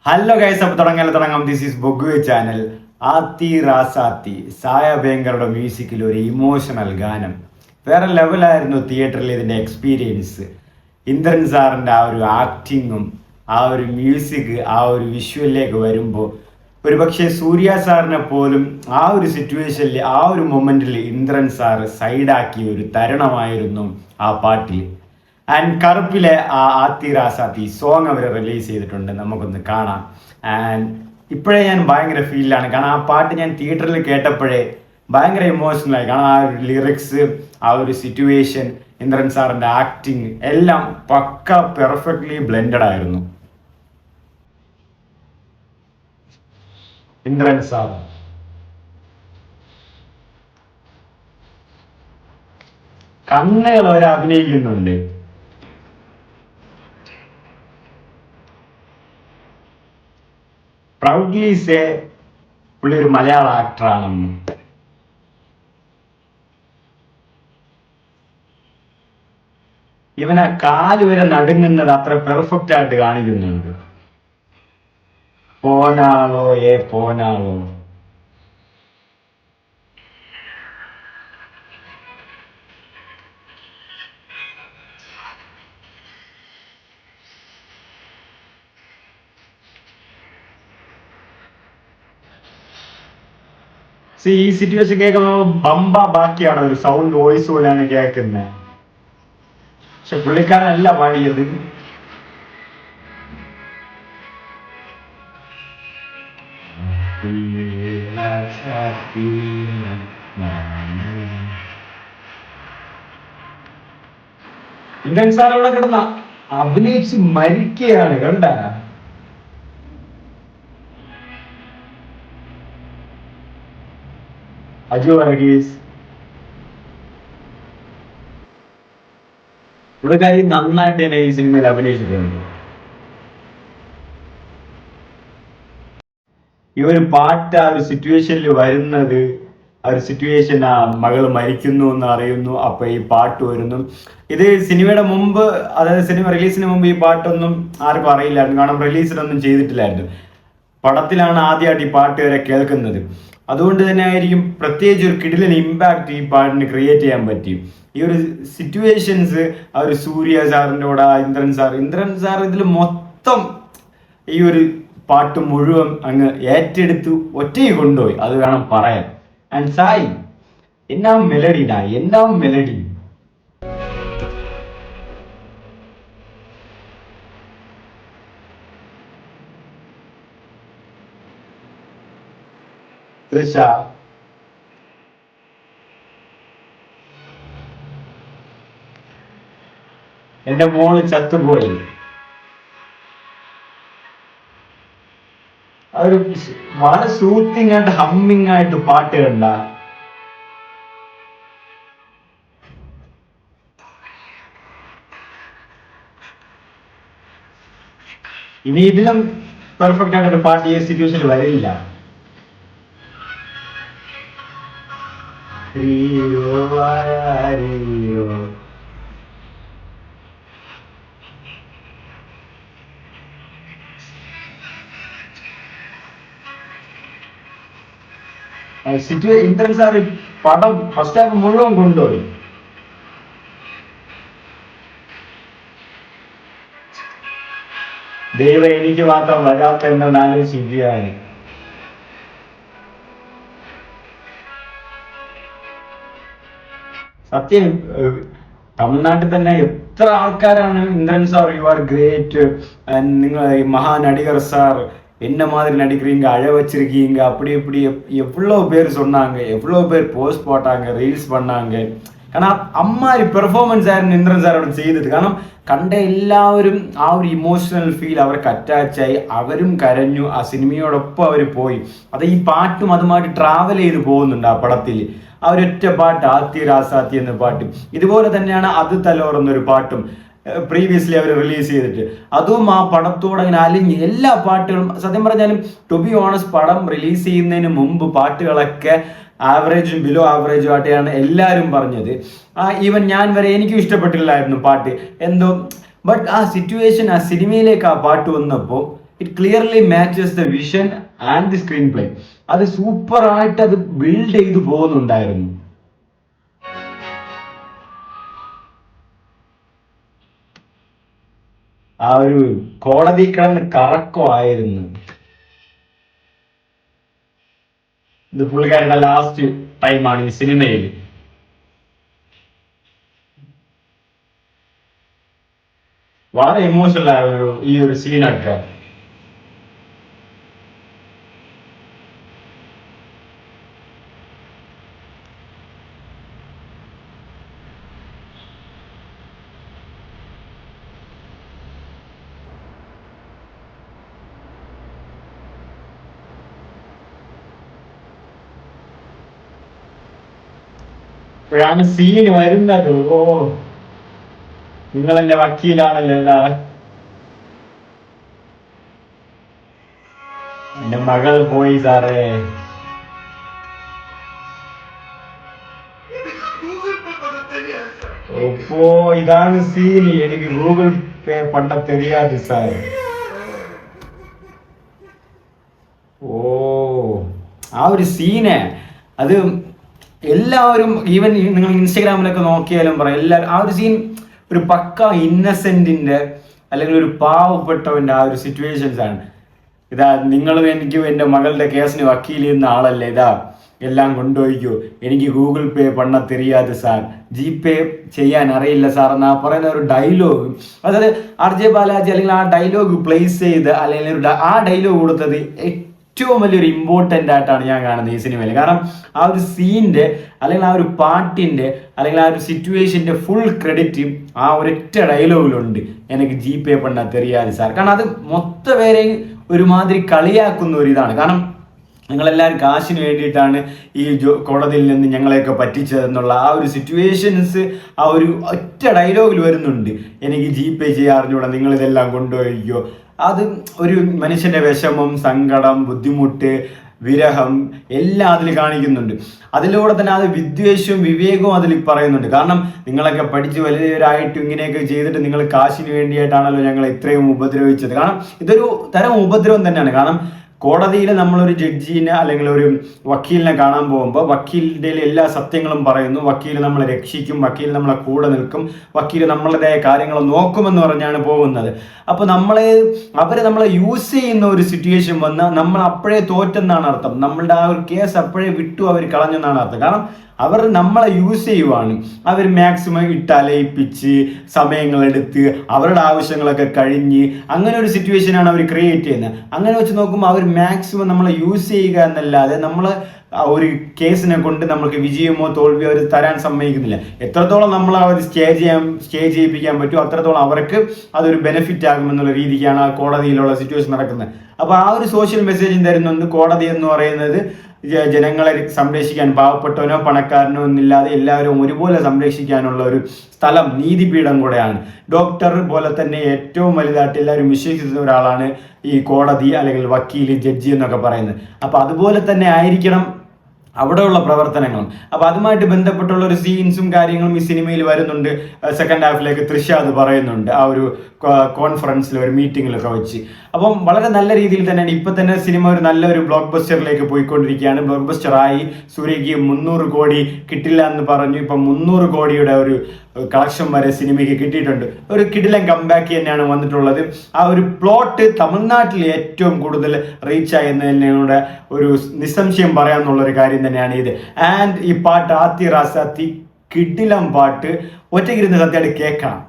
Hello guys, അപ്പോൾ തുടങ്ങാം. This is ബൊഗു ചാനൽ. ആത്തി റാസാത്തി സായ ഭയങ്കറുടെ മ്യൂസിക്കിൽ ഒരു ഇമോഷണൽ ഗാനം. വേറെ ലെവലായിരുന്നു തിയേറ്ററിൽ ഇതിൻ്റെ എക്സ്പീരിയൻസ്. ഇന്ദ്രൻ സാറിൻ്റെ ആ ഒരു ആക്ടിങ്ങും ആ ഒരു മ്യൂസിക് ആ ഒരു വിഷ്വലിലേക്ക് വരുമ്പോൾ ഒരു പക്ഷേ സൂര്യ സാറിനെ പോലും ആ ഒരു സിറ്റുവേഷനിൽ ആ ഒരു മൊമെൻറ്റിൽ ഇന്ദ്രൻ സാറ് സൈഡാക്കിയ ഒരു തരുണമായിരുന്നു ആ പാട്ടിൽ. ആൻഡ് കറുപ്പിലെ ആ ആത്തി റാസാത്തി സോങ് അവർ റിലീസ് ചെയ്തിട്ടുണ്ട്, നമുക്കൊന്ന് കാണാം. ആൻഡ് ഇപ്പോഴേ ഞാൻ ഭയങ്കര ഫീലിലാണ്, കാരണം ആ പാട്ട് ഞാൻ തിയേറ്ററിൽ കേട്ടപ്പോഴേ ഭയങ്കര ഇമോഷണലായി. കാരണം ആ ഒരു ലിറിക്സ്, ആ ഒരു സിറ്റുവേഷൻ, ഇന്ദ്രൻ സാറിൻ്റെ ആക്ടിങ് എല്ലാം പക്ക പെർഫെക്റ്റ്ലി ബ്ലെൻഡഡ് ആയിരുന്നു. ഇന്ദ്രൻ സാർ കണ്ണുകൾ അവർ അഭിനയിക്കുന്നുണ്ട്. പ്രൗഡ്ലി സേ പുള്ളി ഒരു മലയാള ആക്ടറാണെന്ന്. ഇവനെ കാല് വരെ നടുങ്ങുന്നത് അത്ര പെർഫെക്റ്റ് ആയിട്ട് കാണിക്കുന്നുണ്ട്. പോനാളോ പോനാളോ. ഈ സിറ്റുവേഷൻ കേൾക്കുമ്പോൾ ബമ്പ ബാക്കിയാണ്, ഒരു സൗണ്ട് വോയിസ് പോലെയാണ് കേൾക്കുന്നത്. പക്ഷെ പുള്ളിക്കാരനല്ല പാടിയത്. ഇന്ത്യൻ സാറോടെ കിടന്ന അഭിനയിച്ച് മരിക്കുകയാണ്, കണ്ട. അജു വർഗീസ് പുള്ളിക്കാരി നന്നായിട്ട് തന്നെ ഈ സിനിമയിൽ അഭിനയിച്ചിട്ടുണ്ട്. ഈ ഒരു പാട്ട് ആ ഒരു സിറ്റുവേഷനിൽ വരുന്നത്, ആ ഒരു സിറ്റുവേഷൻ, ആ മകൾ മരിക്കുന്നു എന്ന് അറിയുന്നു, അപ്പൊ ഈ പാട്ട് വരുന്നു. ഇത് സിനിമയുടെ മുമ്പ്, അതായത് സിനിമ റിലീസിന് മുമ്പ് ഈ പാട്ടൊന്നും ആർക്കും അറിയില്ലായിരുന്നു, കാരണം റിലീസിനൊന്നും ചെയ്തിട്ടില്ലായിരുന്നു. പടത്തിലാണ് ആദ്യമായിട്ട് ഈ പാട്ട് വരെ കേൾക്കുന്നത്. അതുകൊണ്ട് തന്നെ ആയിരിക്കും പ്രത്യേകിച്ച് ഒരു കിടിലൻ ഇമ്പാക്റ്റ് ഈ പാട്ടിന് ക്രിയേറ്റ് ചെയ്യാൻ പറ്റി. ഈ ഒരു സിറ്റുവേഷൻസ് ആ ഒരു സൂര്യ സാറിൻ്റെ കൂടെ ഇന്ദ്രൻ സാർ ഇതിൽ മൊത്തം ഈ ഒരു പാട്ട് മുഴുവൻ അങ്ങ് ഏറ്റെടുത്ത് ഒറ്റയ്ക്ക് കൊണ്ടുപോയി, അത് വേണം പറയാൻ. ആൻഡ് സായി എന്നാ മെലഡിടാ, എന്നാ മെലഡി. തൃഷ എന്റെ മോള് ചത്തുപോയി. അതൊരു വളരെ സൂത്തിങ് ആയിട്ട് ഹമ്മിങ് ആയിട്ട് പാട്ട് കണ്ട. ഇനി ഇതിലും പെർഫെക്റ്റ് ആയിട്ടൊരു പാട്ട് ഈ സിറ്റുവേഷനിൽ വരില്ല. ഇന്ദ്രൻ സാർ പടം ഫസ്റ്റ് ഹാഫ് മുഴുവൻ കൊണ്ടുപോയി. ദൈവം എനിക്ക് മാത്രം വരാത്ത എന്നാലും ശരിയാണ്. സത്യം, തമിഴ്നാട്ടിൽ തന്നെ എത്ര ആൾക്കാരാണ് Indran sir you are great, നിങ്ങൾ മഹാനടികർ സാർ என்ன மாதிரி நடிக்கிறீங்க, அழ வச்சிருக்கீங்க, அப்படி இப்படி எவ்வளோ பேர் சொன்னாங்க, எவ்வளோ பேர் போஸ்ட் போட்டாங்க, റീൽസ് பண்ணாங்க. കാരണം അമ്മാതിരി പെർഫോമൻസ് ആയിരുന്നു ഇന്ദ്രൻ സാർ അവിടെ ചെയ്തത്. കാരണം കണ്ട എല്ലാവരും ആ ഒരു ഇമോഷണൽ ഫീൽ അവർക്ക് അറ്റാച്ചായി, അവരും കരഞ്ഞു, ആ സിനിമയോടൊപ്പം അവർ പോയി. അത് ഈ പാട്ടും അതുമായിട്ട് ട്രാവൽ ചെയ്ത് പോകുന്നുണ്ട് ആ പടത്തിൽ. ആ ഒരൊറ്റ പാട്ട് ആത്തി രാസാത്തി എന്ന പാട്ടും, ഇതുപോലെ തന്നെയാണ് അത് തലോർ എന്നൊരു പാട്ടും പ്രീവിയസ്ലി അവർ റിലീസ് ചെയ്തിട്ട്, അതും ആ പടത്തോടെ അങ്ങനെ അലിഞ്ഞ് എല്ലാ പാട്ടുകളും. സത്യം പറഞ്ഞാലും ടു ബി ഓണസ്റ്റ്, പടം റിലീസ് ചെയ്യുന്നതിന് മുമ്പ് പാട്ടുകളൊക്കെ ആവറേജും ബിലോ ആവറേജും ആയിട്ടാണ് എല്ലാവരും പറഞ്ഞത്. ഈവൻ ഞാൻ വരെ എനിക്കും ഇഷ്ടപ്പെട്ടില്ലായിരുന്നു പാട്ട് എന്തോ. ബട്ട് ആ സിറ്റുവേഷൻ, ആ സിനിമയിലേക്ക് ആ പാട്ട് വന്നപ്പോൾ it clearly matches the vision and the screen play. അത് സൂപ്പർ ആയിട്ട് അത് ബിൽഡ് ചെയ്തു പോകുന്നുണ്ടായിരുന്നു. ആ ഒരു കോടതി കിടന്ന് കറക്കമായിരുന്നു. ഇത് പുള്ളിക്കാരുടെ ലാസ്റ്റ് ടൈമാണ് ഈ സിനിമയിൽ. വളരെ ഇമോഷണൽ ആയ ഈ ഒരു സീനൊക്കെ. ഇപ്പോഴാണ് സീൻ വരുന്നത്. ഓ, നിങ്ങൾ എന്റെ വക്കീലാണല്ലോ. എന്റെ മകൾ പോയി സാറേ. ഓപ്പോ, ഇതാണ് സീൻ. എനിക്ക് ഗൂഗിൾ പേ പണ്ട തെരിയാതെ സാർ. ഓ, ആ ഒരു സീന് അത് എല്ലാവരും, ഈവൻ നിങ്ങൾ ഇൻസ്റ്റഗ്രാമിലൊക്കെ നോക്കിയാലും പറയാം, എല്ലാവരും ആ ഒരു സീൻ ഒരു പക്ക ഇന്നസെന്റിന്റെ അല്ലെങ്കിൽ ഒരു പാവപ്പെട്ടവന്റെ ആ ഒരു സിറ്റുവേഷൻസ് ആണ്. ഇതാ, നിങ്ങളും എനിക്കും എൻ്റെ മകളുടെ കേസിന് വക്കീൽ ചെയ്യുന്ന ആളല്ലേ, ഇതാ എല്ലാം കൊണ്ടുപോയിക്കോ, എനിക്ക് ഗൂഗിൾ പേ പണ്ണ തെരിയാതെ സാർ, ജി പേ ചെയ്യാൻ അറിയില്ല സാർ എന്നാ പറയുന്ന ഒരു ഡയലോഗ്. അതായത് ആർ ജെ ബാലാജി അല്ലെങ്കിൽ ആ ഡയലോഗ് പ്ലേസ് ചെയ്ത് അല്ലെങ്കിൽ ആ ഡയലോഗ് കൊടുത്തത് ഏറ്റവും വലിയൊരു ഇമ്പോർട്ടൻ്റ് ആയിട്ടാണ് ഞാൻ കാണുന്നത് ഈ സിനിമയിൽ. കാരണം ആ ഒരു സീനിന്റെ അല്ലെങ്കിൽ ആ ഒരു പാട്ടിന്റെ അല്ലെങ്കിൽ ആ ഒരു സിറ്റുവേഷന്റെ ഫുൾ ക്രെഡിറ്റ് ആ ഒരൊറ്റ ഡയലോഗിലുണ്ട്, എനിക്ക് ജി പേ പണ്ണ തെരിയാതെ സാർ. കാരണം അത് മൊത്തം പേരെ ഒരുമാതിരി കളിയാക്കുന്ന ഒരു ഇതാണ്. കാരണം നിങ്ങളെല്ലാവരും കാശിന് വേണ്ടിയിട്ടാണ് ഈ കോടതിയിൽ നിന്ന് ഞങ്ങളെയൊക്കെ പറ്റിച്ചതെന്നുള്ള ആ ഒരു സിറ്റുവേഷൻസ് ആ ഒരു ഒറ്റ ഡയലോഗിൽ വരുന്നുണ്ട്. എനിക്ക് ജി പേ ചെയ്യാറിഞ്ഞൂടെ, നിങ്ങളിതെല്ലാം കൊണ്ടുപോയിക്കോ. അത് ഒരു മനുഷ്യന്റെ വിഷമം, സങ്കടം, ബുദ്ധിമുട്ട്, വിരഹം എല്ലാം അതിൽ കാണിക്കുന്നുണ്ട്. അതിലൂടെ തന്നെ അത് വിദ്വേഷവും വിവേകവും അതിൽ പറയുന്നുണ്ട്. കാരണം നിങ്ങളൊക്കെ പഠിച്ച് വലിയവരായിട്ട് ഇങ്ങനെയൊക്കെ ചെയ്തിട്ട് നിങ്ങൾ കാശിന് വേണ്ടിയിട്ടാണല്ലോ ഞങ്ങൾ ഇത്രയും ഉപദ്രവിച്ചത്. കാരണം ഇതൊരു തരം ഉപദ്രവം തന്നെയാണ്. കാരണം കോടതിയിൽ നമ്മളൊരു ജഡ്ജിനെ അല്ലെങ്കിൽ ഒരു വക്കീലിനെ കാണാൻ പോകുമ്പോൾ വക്കീലിൻ്റെ എല്ലാ സത്യങ്ങളും പറയുന്നു, വക്കീൽ നമ്മളെ രക്ഷിക്കും, വക്കീൽ നമ്മളെ കൂടെ നിൽക്കും, വക്കീൽ നമ്മളുടേതായ കാര്യങ്ങൾ നോക്കുമെന്ന് പറഞ്ഞാണ് പോകുന്നത്. അപ്പോൾ അവരെ നമ്മളെ യൂസ് ചെയ്യുന്ന ഒരു സിറ്റുവേഷൻ വന്നാൽ നമ്മൾ അപ്പോഴേ തോറ്റെന്നാണ് അർത്ഥം. നമ്മളുടെ ആ ഒരു കേസ് അപ്പോഴേ വിട്ടു അവർ കളഞ്ഞെന്നാണ് അർത്ഥം. കാരണം അവർ നമ്മളെ യൂസ് ചെയ്യുവാണ്. അവർ മാക്സിമം ഇട്ടലയിപ്പിച്ച് സമയങ്ങളെടുത്ത് അവരുടെ ആവശ്യങ്ങളൊക്കെ കഴിഞ്ഞ് അങ്ങനെ ഒരു സിറ്റുവേഷനാണ് അവർ ക്രിയേറ്റ് ചെയ്യുന്നത്. അങ്ങനെ വെച്ച് നോക്കുമ്പോൾ അവർ മാക്സിമം നമ്മളെ യൂസ് ചെയ്യുക എന്നല്ലാതെ നമ്മൾ ഒരു കേസിനെ കൊണ്ട് നമുക്ക് വിജയമോ തോൽവിയോ അവർ തരാൻ സമ്മതിക്കുന്നില്ല. എത്രത്തോളം നമ്മൾ അവർ സ്റ്റേ ചെയ്യിപ്പിക്കാൻ പറ്റുമോ അത്രത്തോളം അവർക്ക് അതൊരു ബെനിഫിറ്റ് ആകുമെന്നുള്ള രീതിക്കാണ് ആ കോടതിയിലുള്ള സിറ്റുവേഷൻ നടക്കുന്നത്. അപ്പോൾ ആ ഒരു സോഷ്യൽ മെസ്സേജും തരുന്നുണ്ട്. കോടതി എന്ന് പറയുന്നത് ജനങ്ങളെ സംരക്ഷിക്കാൻ, പാവപ്പെട്ടവനോ പണക്കാരനോ എന്നില്ലാതെ എല്ലാവരും ഒരുപോലെ സംരക്ഷിക്കാനുള്ള ഒരു സ്ഥലം, നീതിപീഠം കൂടെയാണ്. ഡോക്ടർ പോലെ തന്നെ ഏറ്റവും വലുതായിട്ട് എല്ലാവരും വിശ്വസിക്കുന്ന ഒരാളാണ് ഈ കോടതി അല്ലെങ്കിൽ വക്കീൽ, ജഡ്ജി എന്നൊക്കെ പറയുന്നത്. അപ്പോൾ അതുപോലെ തന്നെ ആയിരിക്കണം അവിടെയുള്ള പ്രവർത്തനങ്ങളും. അപ്പോൾ അതുമായിട്ട് ബന്ധപ്പെട്ടുള്ള ഒരു സീൻസും കാര്യങ്ങളും ഈ സിനിമയിൽ വരുന്നുണ്ട്. സെക്കൻഡ് ഹാഫിലേക്ക് തൃഷ അത് പറയുന്നുണ്ട് ആ ഒരു കോൺഫറൻസിൽ, ഒരു മീറ്റിങ്ങിലൊക്കെ വെച്ച്. അപ്പം വളരെ നല്ല രീതിയിൽ തന്നെയാണ് ഇപ്പം തന്നെ സിനിമ ഒരു നല്ലൊരു ബ്ലോക്ക് ബസ്റ്ററിലേക്ക് പോയിക്കൊണ്ടിരിക്കുകയാണ്. ബ്ലോക്ക് ബസ്റ്ററായി. സൂര്യക്ക് 300 കോടി കിട്ടില്ല എന്ന് പറഞ്ഞു. ഇപ്പം 300 കോടിയുടെ ഒരു കളക്ഷൻ വരെ സിനിമയ്ക്ക് കിട്ടിയിട്ടുണ്ട്. ഒരു കിടിലൻ കംബാക്ക് തന്നെയാണ് വന്നിട്ടുള്ളത്. ആ ഒരു പ്ലോട്ട് തമിഴ്നാട്ടിൽ ഏറ്റവും കൂടുതൽ റീച്ച് ആയെന്നതിനൂടെ ഒരു നിസ്സംശയം പറയാമെന്നുള്ളൊരു കാര്യം തന്നെയാണ് ഇത്. ആൻഡ് ഈ പാട്ട് ആത്തി റാസാത്തി കിടിലം പാട്ട്, ഒറ്റയ്ക്കിരുന്ന് സത്യമായിട്ട് കേൾക്കണം.